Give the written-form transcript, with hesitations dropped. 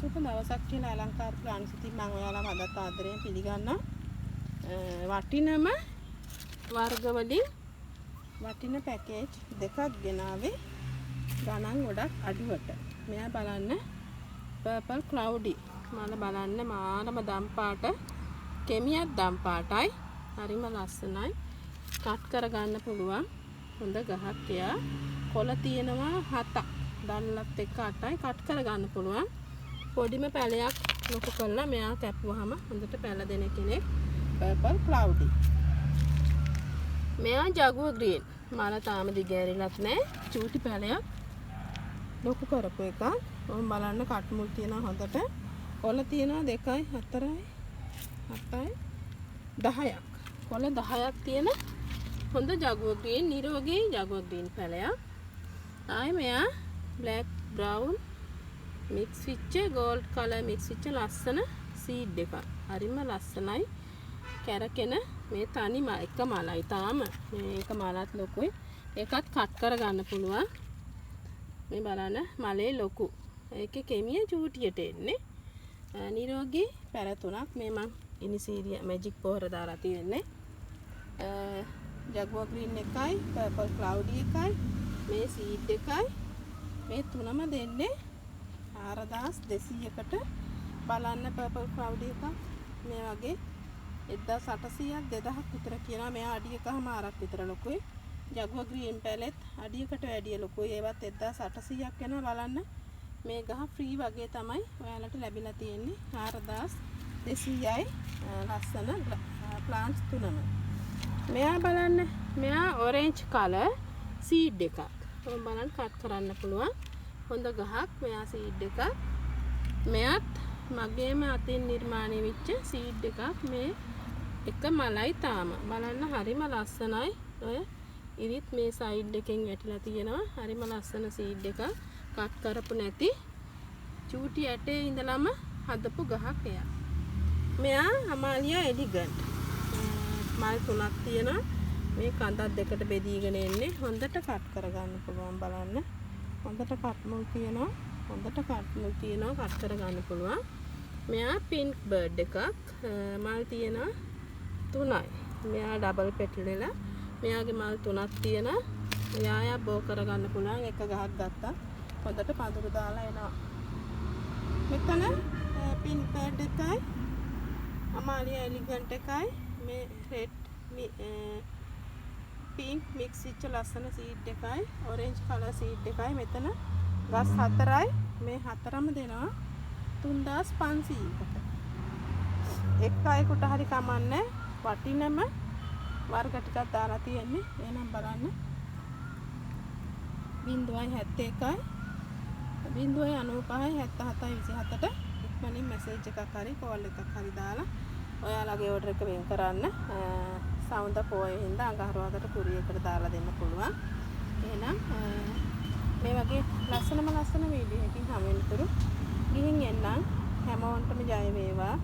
සුබ දවසක් කියලා අලංකාර ප්ලාන්ට්ස් ඉතින් මම ඔයාලව අදත් ආදරයෙන් පිළිගන්නවා. වටිනම වර්ගවලින් වටින පැකේජ් දෙකක් ගෙනාවේ ගණන් ගොඩක් අඩුවට. මෙයා බලන්න purple cloudy. මල බලන්න මානම දම් පාට කෙමියක් දම් පාටයි. හරිම ලස්සනයි. කට් කරගන්න පුළුවන්. හොඳ ගහක් එයා. කොළ තියෙනවා 7ක්. දන්නලත් එක්ක 8යි කට් කරගන්න පුළුවන්. පොඩිම පැලයක් ලොකු කරලා මෙයා කැපුවාම හොඳට පැල දෙන කෙනෙක්. purple cloudy. මෙයා jaguar green. මල තාම දිගෑරිලත් නැහැ. චූටි පැලයක් ලොකු කරපු එකක්. ඔන්න බලන්න කට් මුල් තියෙනවා හොඳට. කොළ තියෙනවා 2යි 4යි 8යි 10ක්. කොළ 10ක් තියෙන හොඳ jaguar green නිරෝගී jaguar green පැලයක්. ආයේ මෙයා black brown mix වෙච්ච gold color mix වෙච්ච ලස්සන seed එකක්. හරිම ලස්සනයි. කැරකෙන මේ තනි එක මලයි තාම. මේක මලත් ලොකුයි. ඒකත් කට් කරගන්න පුළුවන්. මේ බලන්න මලේ ලොකු. ඒකේ කෙමිය චූටියට එන්නේ. නිරෝගී පැල තුනක් මේ මං ඉනිසීරියා මැජික් පොහොර දාලා තියෙන්නේ. jaguar green එකයි purple cloudy එකයි මේ seed එකයි මේ තුනම දෙන්නේ 4200කට. බලන්න purple cloudy එක මේ වගේ 1800ක් 2000ක් විතර කියනවා. මෙයා අඩි එකමාරක් විතර ලොකුයි. jaguar green පැලෙත් අඩියකට වැඩිය ලොකුයි. ඒවත් 1800ක් වෙනවා. බලන්න මේ ගහ ෆ්‍රී වගේ තමයි ඔයාලට ලැබිලා තියෙන්නේ. 4200යි ලස්සන ප්ලාන්ට්ස් තුනම. මෙයා බලන්න මෙයා orange color seed එකක්. ඔන්න බලන්න කට් කරන්න පුළුවන්. හොඳ ගහක්. මෙයා seed එකක්. මෙයත් මගේම අතින් නිර්මාණය වෙච්ච seed එකක්. මේ එක මලයි තාම. බලන්න හරිම ලස්සනයි. ඔය ඉරිත් මේ side එකෙන් වැටිලා තියෙනවා. හරිම ලස්සන seed එකක්. කට් කරපු නැති චූටි ඇටේ ඉඳලම හදපු ගහක් එයා. මෙයා අමාලියා එලිගන්ට්. මල් තුනක් තියෙනවා. මේ කඳක් දෙකට බෙදීගෙන එන්නේ. හොඳට කට් කරගන්න පුළුවන්. බලන්න හොඳට කට් මුල් තියෙනවා. හොඳට කට් මුල් තියෙනවා. කට් කරගන්න පුළුවන්. මෙයා පින්ක් බර්ඩ් එකක්. මල් තියෙනවා 3යි. මෙයා ඩබල් පෙටලෙලා. මෙයාගේ මල් 3ක් තියෙනවා. යායා බෝ කරගන්න පුළුවන්. එක ගහක් ගත්තා. හොඳට පඳුරු දාලා එනවා. මෙතන පින්ක් බර්ඩ් එකයි අමාලියා එලිගන්ට් එකයි මේ රෙඩ් pink mix වෙච්ච ලස්සන seed එකයි orange color seed එකයි. මෙතන ගස් 4යි. මේ හතරම දෙනවා 3500කට. එක් අයෙකුට හරි කමන්නේ. වටිනම වර්ග ටිකක් දාලා තියෙන්නේ. එහෙනම් බලන්න 0.71යි 0.95යි 77යි 27ට ඉක්මනින් මැසේජ් එකක් හරි කෝල් එකක් හරි දාලා ඔයාලගේ ඕඩර් එක වෙන් කරන්න. සවුන්ද පොයේ හින්දා අඟහරුවාකට කුරියරයකට දාලා දෙන්න පුළුවන්. එහෙනම් මේ වගේ ලස්සන වීඩියෝ එකකින් හමු වෙනතුරු ගිහින් එන්නම්. හැමෝටම ජය වේවා.